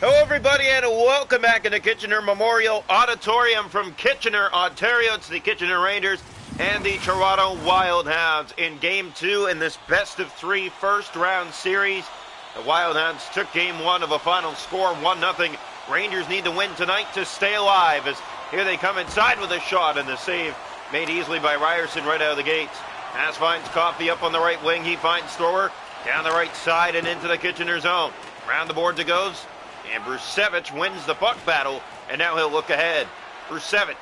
Hello, everybody, and welcome back into Kitchener Memorial Auditorium from Kitchener, Ontario. It's the Kitchener Rangers and the Toronto Wildhounds in Game 2 in this best-of-3 first-round series. The Wildhounds took Game 1 of a final score 1-0. Rangers need to win tonight to stay alive, as here they come inside with a shot, and the save made easily by Ryerson right out of the gates. Pass finds Coffey up on the right wing. He finds Thrower down the right side and into the Kitchener zone. Round the boards it goes. And Brusevich wins the puck battle, and now he'll look ahead. Brusevich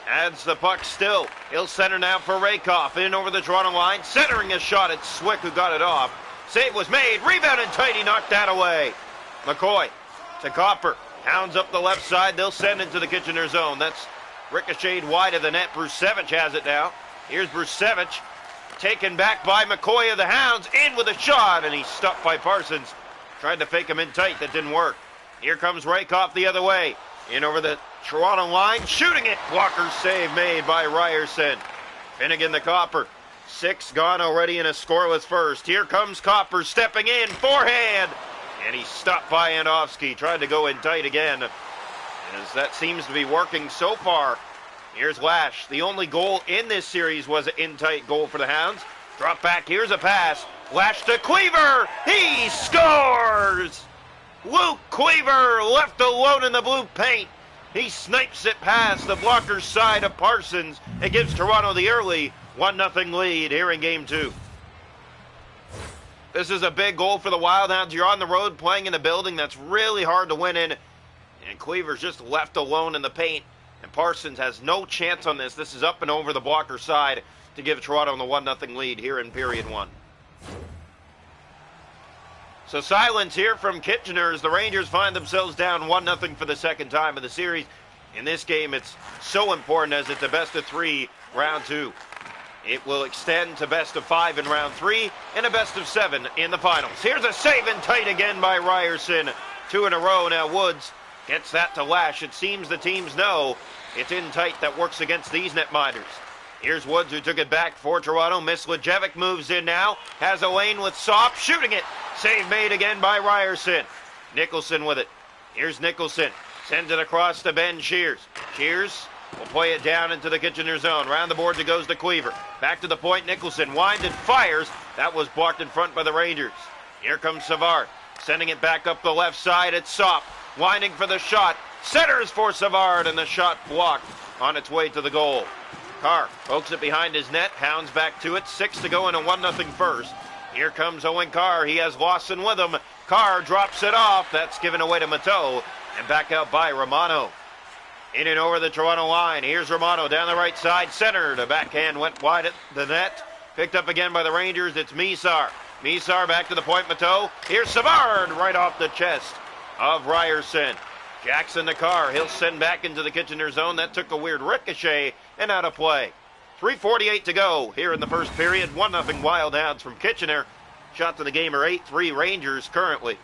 adds the puck still. He'll center now for Rakoff. In over the Toronto line, centering a shot at Swick, who got it off. Save was made, rebounded tight, he knocked that away. McCoy to Copper. Hounds up the left side, they'll send into the Kitchener zone. That's ricocheted wide of the net. Brusevich has it now. Here's Brusevich, taken back by McCoy of the Hounds, in with a shot, and he's stopped by Parsons. Tried to fake him in tight, that didn't work. Here comes Rakoff the other way. In over the Toronto line, shooting it. Walker's save made by Ryerson. Finnegan the Copper. 6 gone already in a scoreless first. Here comes Copper stepping in, forehand. And he's stopped by Andofsky. Tried to go in tight again, as that seems to be working so far. Here's Lash. The only goal in this series was an in-tight goal for the Hounds. Drop back, here's a pass. Lash to Cleaver, he scores! Luke Cleaver left alone in the blue paint. He snipes it past the blocker's side of Parsons. It gives Toronto the early 1-0 lead here in Game 2. This is a big goal for the Wildhounds. You're on the road playing in a building that's really hard to win in. And Cleaver's just left alone in the paint. And Parsons has no chance on this. This is up and over the blocker's side to give Toronto the 1-0 lead here in period 1. So silence here from Kitchener as the Rangers find themselves down 1-0 for the second time in the series. In this game, it's so important as it's a best-of-3 round 2. It will extend to best-of-5 in round 3 and a best-of-7 in the finals. Here's a save in tight again by Ryerson. 2 in a row now. Woods gets that to Lash. It seems the teams know it's in tight that works against these netminders. Here's Woods, who took it back for Toronto. Mislejevic moves in now. Has a lane with Sopp, shooting it. Save made again by Ryerson. Nicholson with it. Here's Nicholson. Sends it across to Ben Shears. Shears will play it down into the Kitchener zone. Round the boards it goes to Cleaver. Back to the point, Nicholson winds and fires. That was blocked in front by the Rangers. Here comes Savard. Sending it back up the left side. It's Sopp. Winding for the shot. Centers for Savard, and the shot blocked on its way to the goal. Carr pokes it behind his net. Hounds back to it. 6 to go in a 1-0 first. Here comes Owen Carr. He has Lawson with him. Carr drops it off. That's given away to Mateau. And back out by Romano. In and over the Toronto line. Here's Romano down the right side. Center. The backhand went wide at the net. Picked up again by the Rangers. It's Misar. Misar back to the point. Mateau. Here's Savard right off the chest of Ryerson. Jackson to Carr. He'll send back into the Kitchener zone. That took a weird ricochet and out of play. 3:48 to go here in the first period. 1-0 Wildhounds from Kitchener. Shots in the game are 8-3 Rangers currently.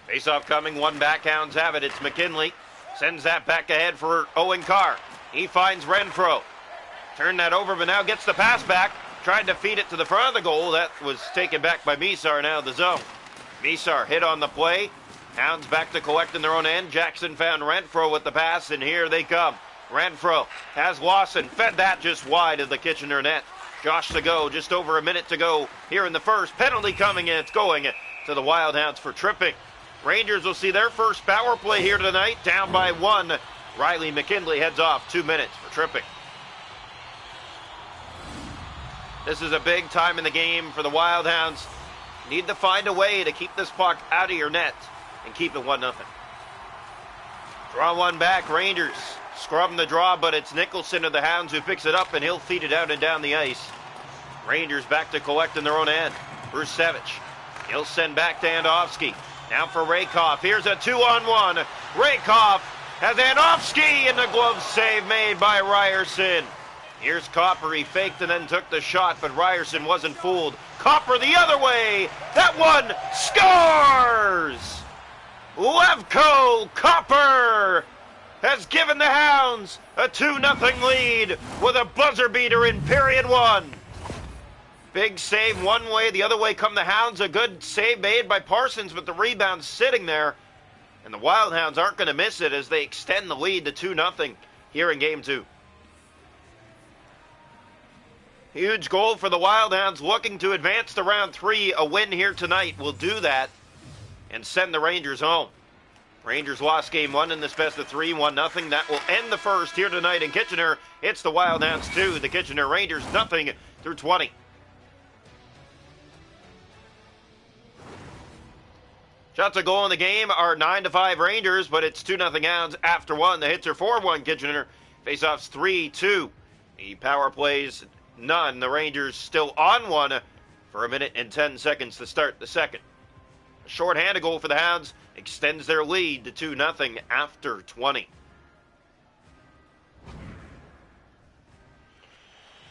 Face-off coming. One back. Hounds have it. It's McKinley. Sends that back ahead for Owen Carr. He finds Renfro. Turned that over, but now gets the pass back. Tried to feed it to the front of the goal. That was taken back by Misar now the zone. Misar hit on the play. Hounds back to collect in their own end. Jackson found Renfro with the pass, and here they come. Renfro has Lawson. Fed that just wide of the Kitchener net. Josh to go. Just over a minute to go here in the first. Penalty coming, and it's going to the Wildhounds for tripping. Rangers will see their first power play here tonight. Down by 1. Riley McKinley heads off 2 minutes for tripping. This is a big time in the game for the Wildhounds. Need to find a way to keep this puck out of your net and keep it 1-0. Draw one back, Rangers scrubbing the draw, but it's Nicholson of the Hounds who picks it up, and he'll feed it out and down the ice. Rangers back to collect in their own end. Brusevich. He'll send back to Andofsky. Now for Rakoff. Here's a 2-on-1. Rakoff has Andofsky, and the glove save made by Ryerson. Here's Copper. He faked and then took the shot, but Ryerson wasn't fooled. Copper the other way. That one scores! Levko Copper has given the Hounds a 2-0 lead with a buzzer beater in period 1. Big save one way, the other way come the Hounds. A good save made by Parsons, but the rebound sitting there. And the Wild Hounds aren't going to miss it as they extend the lead to 2-0 here in Game 2. Huge goal for the Wild Hounds, looking to advance to round 3. A win here tonight will do that and send the Rangers home. Rangers lost Game 1 in this best of 3, 1-0. That will end the first here tonight in Kitchener. It's the Wild Hounds 2, the Kitchener Rangers 0 through 20. Shots a goal in the game are 9-5 Rangers, but it's 2-0 Hounds after 1. The hits are 4-1 Kitchener. Faceoffs 3-2. The power plays none. The Rangers still on 1 for 1 minute and 10 seconds to start the second. A short-handed goal for the Hounds extends their lead to 2-0 after 20.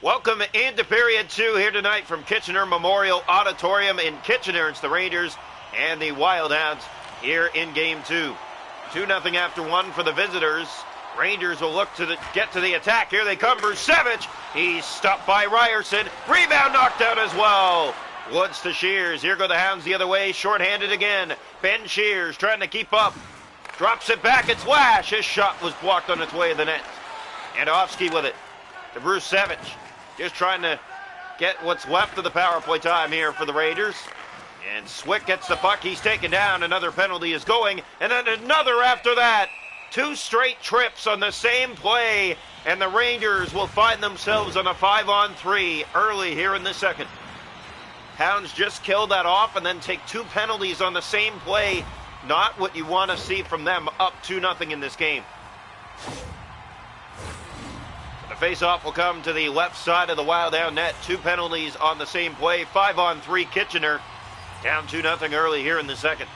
Welcome into period 2 here tonight from Kitchener Memorial Auditorium in Kitchener. It's the Rangers and the Wild Hounds here in Game 2. 2-0 after 1 for the visitors. Rangers will look to get to the attack. Here they come. Brusevich. He's stopped by Ryerson. Rebound knocked out as well. Woods to Shears. Here go the Hounds the other way. Short-handed again. Ben Shears trying to keep up. Drops it back. It's Lash. His shot was blocked on its way to the net. Andofsky with it to Brusevich. Just trying to get what's left of the power play time here for the Raiders. And Swick gets the puck. He's taken down. Another penalty is going. And then another after that. 2 straight trips on the same play. And the Rangers will find themselves on a 5-on-3 early here in the second. Hounds just kill that off and then take 2 penalties on the same play. Not what you want to see from them, up 2-0 in this game. The face-off will come to the left side of the Wild Hound net. 2 penalties on the same play. 5-on-3 Kitchener. Down 2-0 early here in the second.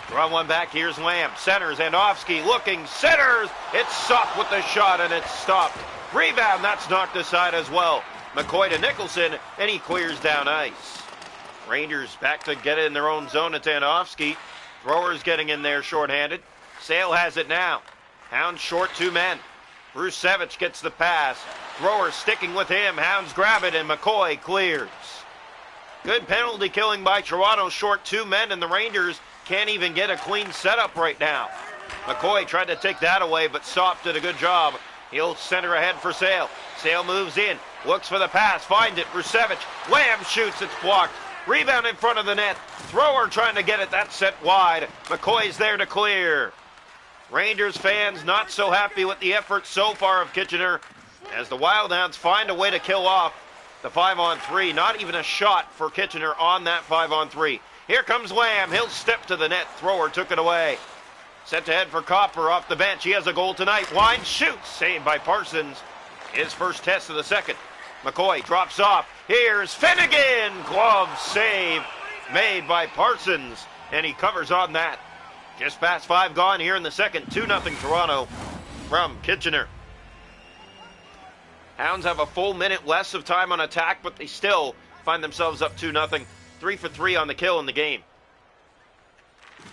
Draw one back. Here's Lamb. Centers. Andofsky looking. Centers. It's soft with the shot and it's stopped. Rebound. That's knocked aside as well. McCoy to Nicholson and he clears down ice. Rangers back to get it in their own zone. It's Andofsky. Thrower's getting in there shorthanded. Sale has it now. Hounds short 2 men. Brusevich gets the pass. Thrower sticking with him. Hounds grab it and McCoy clears. Good penalty killing by Toronto. Short 2 men and the Rangers can't even get a clean setup right now. McCoy tried to take that away, but Sopp did a good job. He'll center ahead for Sale. Sale moves in, looks for the pass, finds it. Brusevich, Lamb shoots, it's blocked. Rebound in front of the net. Thrower trying to get it, that's set wide. McCoy's there to clear. Rangers fans not so happy with the effort so far of Kitchener as the Wild Hounds find a way to kill off the 5-on-3. Not even a shot for Kitchener on that 5-on-3. Here comes Lamb. He'll step to the net. Thrower took it away. Set to head for Copper off the bench. He has a goal tonight. Wine shoots. Saved by Parsons. His first test of the second. McCoy drops off. Here's Finnegan. Glove save made by Parsons. And he covers on that. Just past 5 gone here in the second. 2-0 Toronto from Kitchener. Hounds have a full minute less of time on attack, but they still find themselves up 2-0. 3 for 3 on the kill in the game.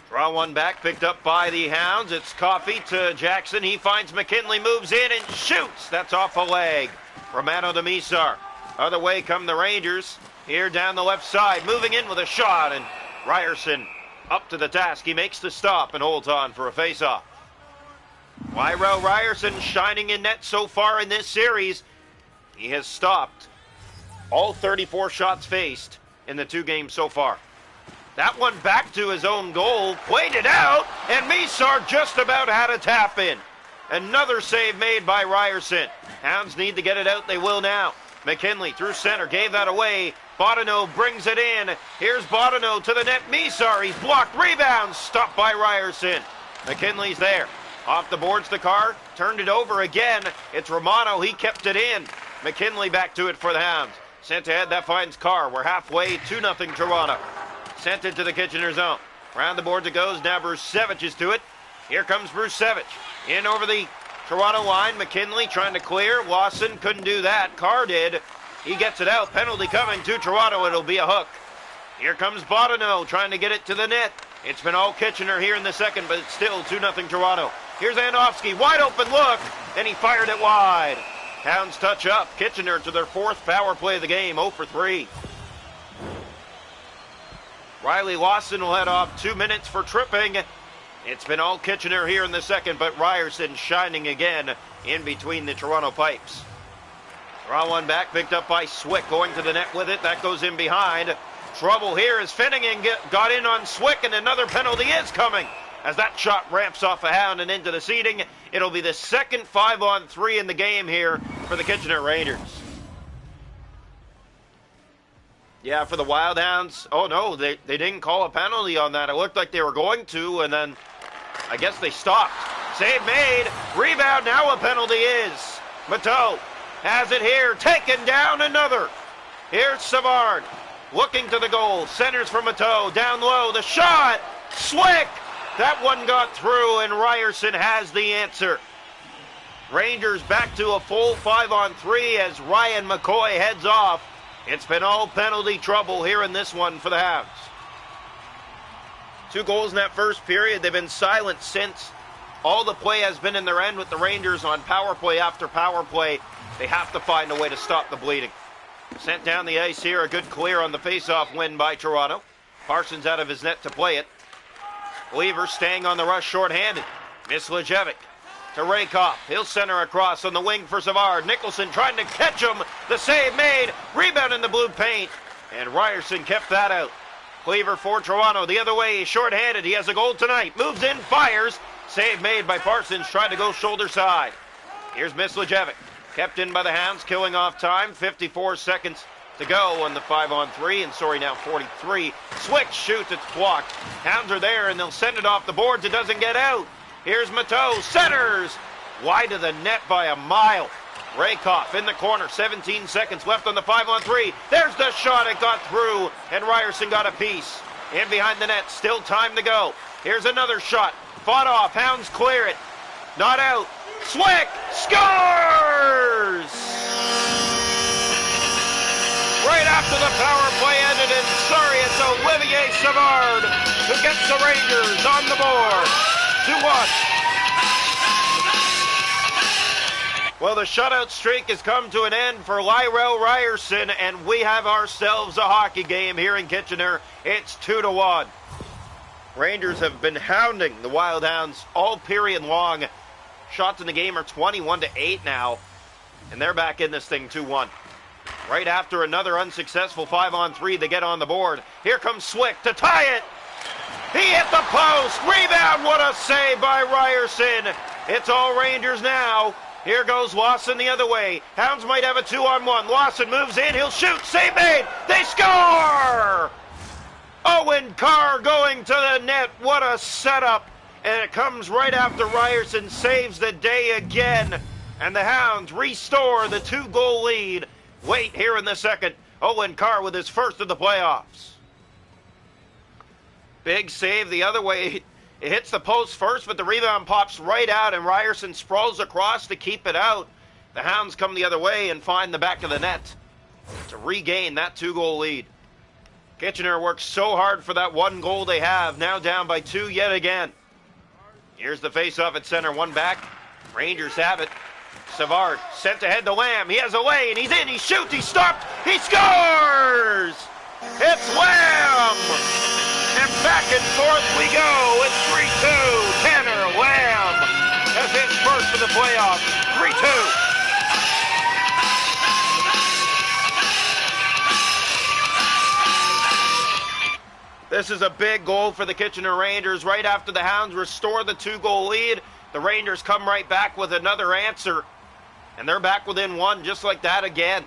Draw one back, picked up by the Hounds. It's Coffey to Jackson. He finds McKinley, moves in and shoots. That's off a leg. Romano to Misar. Other way come the Rangers. Here down the left side, moving in with a shot, and Ryerson up to the task. He makes the stop and holds on for a face-off. Wyro Ryerson shining in net so far in this series. He has stopped all 34 shots faced in the 2 games so far. That one back to his own goal, played it out, and Misar just about had a tap in. Another save made by Ryerson. Hounds need to get it out, they will now. McKinley through center, gave that away. Bottineau brings it in. Here's Bottineau to the net. Misar, he's blocked, rebound, stopped by Ryerson. McKinley's there. Off the boards to Carr, turned it over again. It's Romano, he kept it in. McKinley back to it for the Hounds. Sent ahead, that finds Carr. We're halfway, 2-0 Toronto. Sent it to the Kitchener zone. Round the boards it goes, now Brusevich is to it. Here comes Brusevich. In over the Toronto line, McKinley trying to clear. Lawson couldn't do that, Carr did. He gets it out, penalty coming to Toronto, it'll be a hook. Here comes Bottineau trying to get it to the net. It's been all Kitchener here in the second, but it's still 2-0 Toronto. Here's Andofsky, wide open look, and he fired it wide. Hounds touch up. Kitchener to their 4th power play of the game, 0 for 3. Riley Lawson will head off. 2 minutes for tripping. It's been all Kitchener here in the second, but Ryerson shining again in between the Toronto pipes. Draw one back, picked up by Swick, going to the net with it. That goes in behind. Trouble here as Finnegan got in on Swick, and another penalty is coming. As that shot ramps off a Hound and into the seating, it'll be the second 5-on-3 in the game here for the Kitchener Rangers. Yeah, for the Wild Hounds. Oh, no, they didn't call a penalty on that. It looked like they were going to, and then I guess they stopped. Save made. Rebound. Now a penalty is. Mateau has it here. Taken down another. Here's Savard looking to the goal. Centers for Mateau. Down low. The shot. Swick. That one got through, and Ryerson has the answer. Rangers back to a full 5-on-3 as Ryan McCoy heads off. It's been all penalty trouble here in this one for the Hounds. 2 goals in that first period. They've been silent since. All the play has been in their end with the Rangers on power play after power play. They have to find a way to stop the bleeding. Sent down the ice here. A good clear on the face-off win by Toronto. Parsons out of his net to play it. Lever staying on the rush shorthanded. Mislejevic to Rakoff. He'll center across on the wing for Savard. Nicholson trying to catch him. The save made. Rebound in the blue paint. And Ryerson kept that out. Cleaver for Toronto. The other way. Shorthanded. He has a goal tonight. Moves in. Fires. Save made by Parsons. Tried to go shoulder side. Here's Mislejevic. Kept in by the Hounds. Killing off time. 54 seconds to go on the 5-on-3. And now 43. Swick shoots. It's blocked. Hounds are there and they'll send it off the boards. It doesn't get out. Here's Mateau, centers, wide of the net by a mile. Rakoff in the corner, 17 seconds left on the 5-on-3. There's the shot, it got through, and Ryerson got a piece. In behind the net, still time to go. Here's another shot, fought off, Hounds clear it. Not out, Swick scores! Right after the power play ended, and sorry, it's Olivier Savard who gets the Rangers on the board. 2-1. Well, the shutout streak has come to an end for Lyrell Ryerson, and we have ourselves a hockey game here in Kitchener. It's 2-1. Rangers have been hounding the Wild Hounds all period long. Shots in the game are 21-8 now, and they're back in this thing 2-1. Right after another unsuccessful 5-on-3, they get on the board. Here comes Swick to tie it. He hit the post. Rebound. What a save by Ryerson. It's all Rangers now. Here goes Lawson the other way. Hounds might have a 2-on-1. Lawson moves in. He'll shoot. Save made. They score! Owen Carr going to the net. What a setup. And it comes right after Ryerson saves the day again. And the Hounds restore the 2-goal lead. Late here in the second. Owen Carr with his first of the playoffs. Big save the other way. It hits the post first, but the rebound pops right out, and Ryerson sprawls across to keep it out. The Hounds come the other way and find the back of the net to regain that 2-goal lead. Kitchener works so hard for that 1 goal they have, now down by 2 yet again. Here's the face-off at center, one back. Rangers have it. Savard sent ahead to Lamb. He has a lane. He's in. He shoots. He stopped. He scores! It's Lamb! And back and forth we go. It's 3-2. Tanner Lamb has his first of the playoffs. 3-2. This is a big goal for the Kitchener Rangers. Right after the Hounds restore the 2-goal lead, the Rangers come right back with another answer. And they're back within 1 just like that again.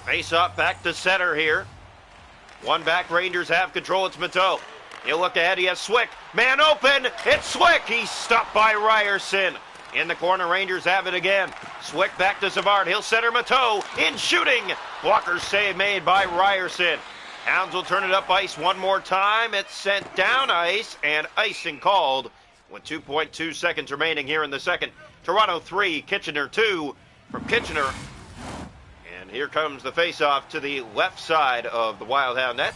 Face up back to center here. One back, Rangers have control. It's Mateau. He'll look ahead. He has Swick. Man open. It's Swick. He's stopped by Ryerson. In the corner, Rangers have it again. Swick back to Savard. He'll center Mateau. In shooting. Blocker save made by Ryerson. Hounds will turn it up ice one more time. It's sent down ice and icing called with 2.2 seconds remaining here in the second. Toronto 3, Kitchener 2 from Kitchener. And here comes the face-off to the left side of the Wild Hound net.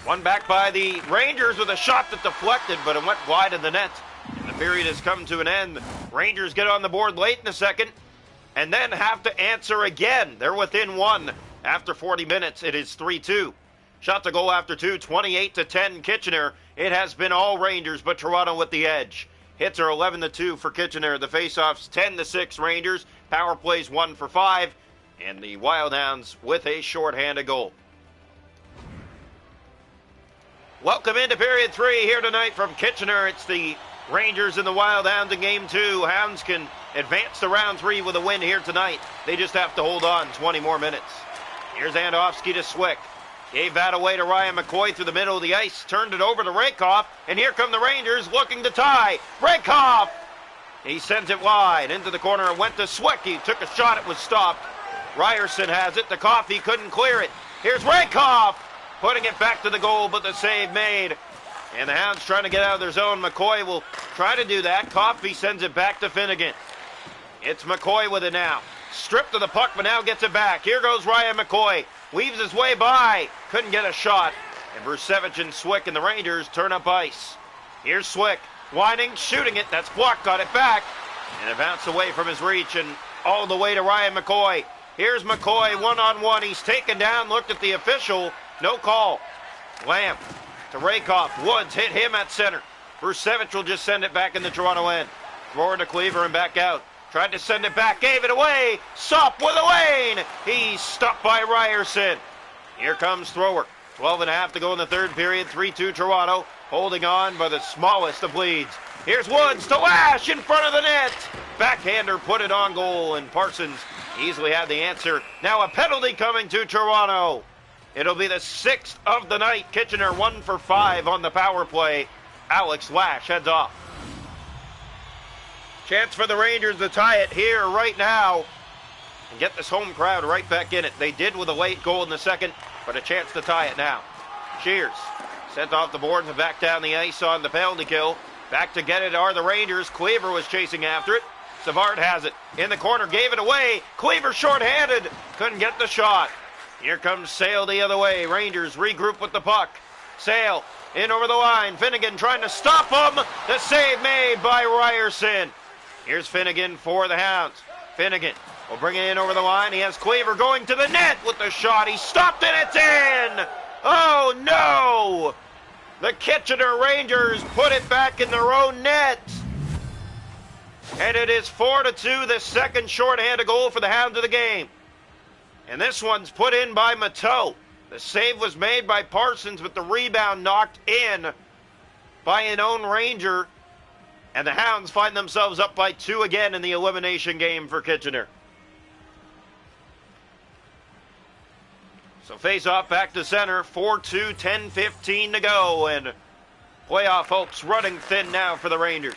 One back by the Rangers with a shot that deflected, but it went wide of the net. And the period has come to an end. Rangers get on the board late in the second. and then have to answer again. They're within one after 40 minutes. It is 3-2. Shot to goal after two, 28-10 Kitchener. It has been all Rangers, but Toronto with the edge. Hits are 11-2 for Kitchener. The faceoffs 10-6 Rangers. Power plays 1 for 5. And the Wildhounds with a shorthanded goal. Welcome into period 3 here tonight from Kitchener. It's the Rangers and the Wildhounds in game 2. Hounds can advance to round 3 with a win here tonight. They just have to hold on 20 more minutes. Here's Andofsky to Swick. Gave that away to Ryan McCoy through the middle of the ice. Turned it over to Rakoff. And here come the Rangers looking to tie. Rakoff! He sends it wide into the corner and went to Swick. He took a shot. It was stopped. Ryerson has it. The Coffey couldn't clear it. Here's Rakoff putting it back to the goal, but the save made. And the Hounds trying to get out of their zone. McCoy will try to do that. Coffey sends it back to Finnegan. It's McCoy with it now. Stripped of the puck, but now gets it back. Here goes Ryan McCoy. Weaves his way by. Couldn't get a shot. And Brusevich and Swick and the Rangers turn up ice. Here's Swick. Whining, shooting it. That's blocked. Got it back. And it bounced away from his reach and all the way to Ryan McCoy. Here's McCoy one-on-one. He's taken down. Looked at the official. No call. Lamb to Rakoff. Woods hit him at center. Brusevich will just send it back in the Toronto end. Forward to Cleaver and back out. Tried to send it back. Gave it away. Sop with a lane. He's stopped by Ryerson. Here comes Thrower. 12.5 to go in the third period. 3-2 Toronto. Holding on by the smallest of leads. Here's Woods to Lash in front of the net. Backhander put it on goal, and Parsons easily had the answer. Now a penalty coming to Toronto. It'll be the 6th of the night. Kitchener 1 for 5 on the power play. Alex Lash heads off. Chance for the Rangers to tie it here right now and get this home crowd right back in it. They did with a late goal in the second, but a chance to tie it now. Shears sent off the boards and back down the ice on the penalty kill. Back to get it are the Rangers. Cleaver was chasing after it. Savard has it. In the corner, gave it away. Cleaver shorthanded. Couldn't get the shot. Here comes Sale the other way. Rangers regroup with the puck. Sale in over the line. Finnegan trying to stop him. The save made by Ryerson. Here's Finnegan for the Hounds. Finnegan will bring it in over the line. He has Cleaver going to the net with the shot. He stopped it. It's in. Oh, no. The Kitchener Rangers put it back in their own net. And it is 4-2, the second shorthanded goal for the Hounds of the game. And this one's put in by Mateau. The save was made by Parsons, with the rebound knocked in by an own Ranger. And the Hounds find themselves up by 2 again in the elimination game for Kitchener. So face off back to center, 4-2, 10-15 to go, and playoff hopes running thin now for the Rangers.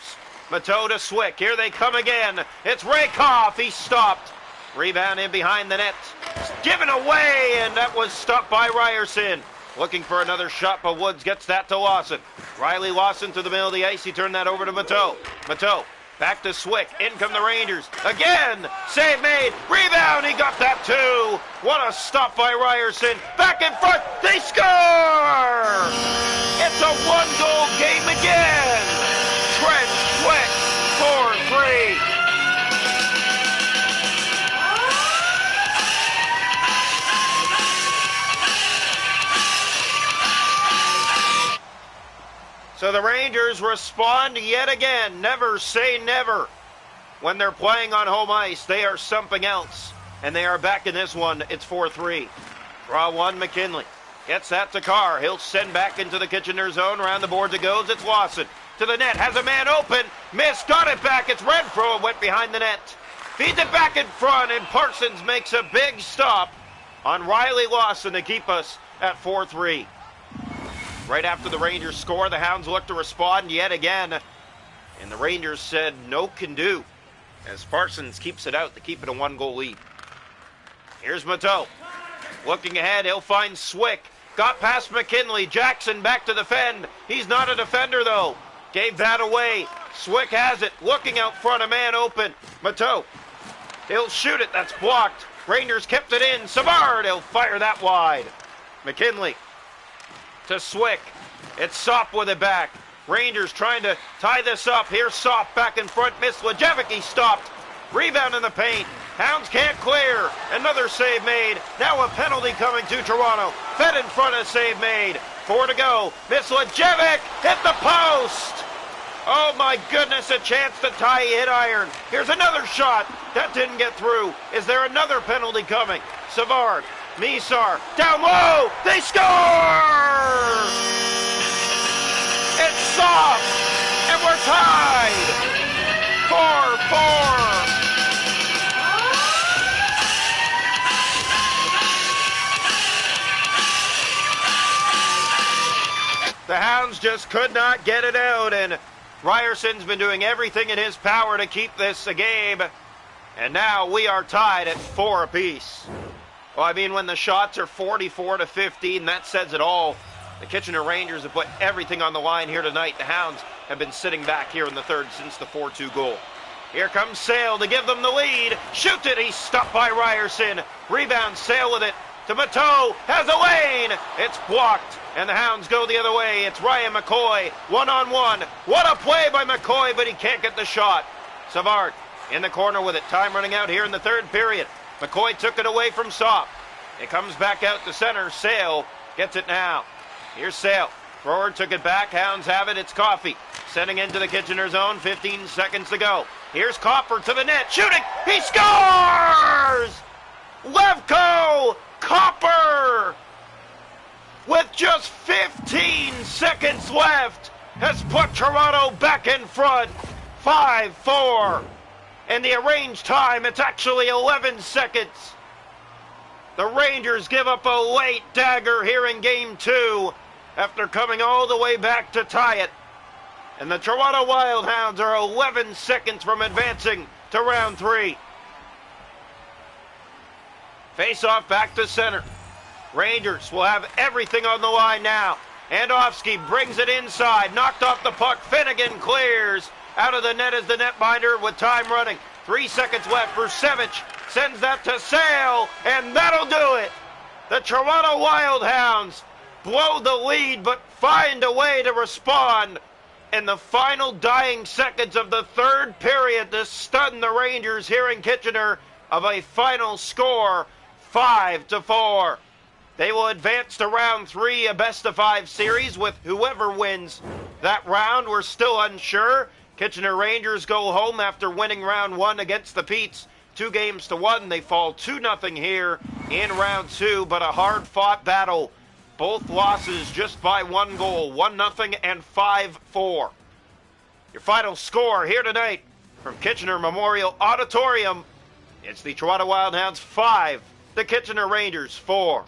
Mateau to Swick, here they come again. It's Rakoff, he stopped. Rebound in behind the net. It's given away, and that was stopped by Ryerson. Looking for another shot, but Woods gets that to Lawson. Riley Lawson to the middle of the ice. He turned that over to Mateau. Mateau back to Swick. In come the Rangers. Again, save made. Rebound, he got that too. What a stop by Ryerson. Back in front, they score! It's a one-goal game again. Trent Swick, 4-3. So the Rangers respond yet again. Never say never. When they're playing on home ice, they are something else. And they are back in this one. It's 4-3. Draw one, McKinley. Gets that to Carr. He'll send back into the Kitchener zone. Around the boards it goes. It's Lawson. To the net. Has a man open. Missed. Got it back. It's Renfro. It went behind the net. Feeds it back in front. And Parsons makes a big stop on Riley Lawson to keep us at 4-3. Right after the Rangers score, the Hounds look to respond yet again. And the Rangers said no can do, as Parsons keeps it out to keep it a one-goal lead. Here's Mateau. Looking ahead, he'll find Swick. Got past McKinley. Jackson back to defend. He's not a defender, though. Gave that away. Swick has it. Looking out front, a man open. Mateau. He'll shoot it. That's blocked. Rangers kept it in. Savard, he'll fire that wide. McKinley to Swick. It's Sop with it back. Rangers trying to tie this up. Here's Sop back in front. Missed Lejevic. He stopped. Rebound in the paint. Hounds can't clear. Another save made. Now a penalty coming to Toronto. Fed in front, a save made. 4 to go. Mislejevic hit the post. Oh my goodness, a chance to tie, hit iron. Here's another shot. That didn't get through. Is there another penalty coming? Savard, Misar, down low. They score! It's soft, and we're tied. 4-4. The Hounds just could not get it out, and Ryerson's been doing everything in his power to keep this a game, and now we are tied at 4 apiece. Well, I mean, when the shots are 44-15, that says it all. The Kitchener Rangers have put everything on the line here tonight. The Hounds have been sitting back here in the third since the 4-2 goal. Here comes Sale to give them the lead. Shoots it. He's stopped by Ryerson. Rebound, Sale with it to Mateau. Has a lane. It's blocked, and the Hounds go the other way. It's Ryan McCoy, one-on-one. What a play by McCoy, but he can't get the shot. Savard in the corner with it. Time running out here in the third period. McCoy took it away from Sopp. It comes back out to center. Sale gets it now. Here's Sale. Forward took it back. Hounds have it. It's Coffey. Sending into the Kitchener zone. 15 seconds to go. Here's Copper to the net. Shooting. He scores! Levko Copper, with just 15 seconds left, has put Toronto back in front. 5-4. And the arranged time, it's actually 11 seconds. The Rangers give up a late dagger here in Game 2 after coming all the way back to tie it. And the Toronto Wildhounds are 11 seconds from advancing to round 3. Face-off back to center. Rangers will have everything on the line now. Andofsky brings it inside. Knocked off the puck. Finnegan clears. Out of the net is the netminder with time running. 3 seconds left. Versevich sends that to Sale, and that'll do it. The Toronto Wildhounds blow the lead, but find a way to respond in the final dying seconds of the third period to stun the Rangers here in Kitchener of a final score 5-4. They will advance to round 3, a best-of-5 series with whoever wins that round. We're still unsure. Kitchener Rangers go home after winning round 1 against the Petes 2-1. They fall 2-0 here in round 2, but a hard-fought battle. Both losses just by 1 goal, 1-0 and 5-4. Your final score here tonight from Kitchener Memorial Auditorium. It's the Toronto Wildhounds 5, the Kitchener Rangers 4.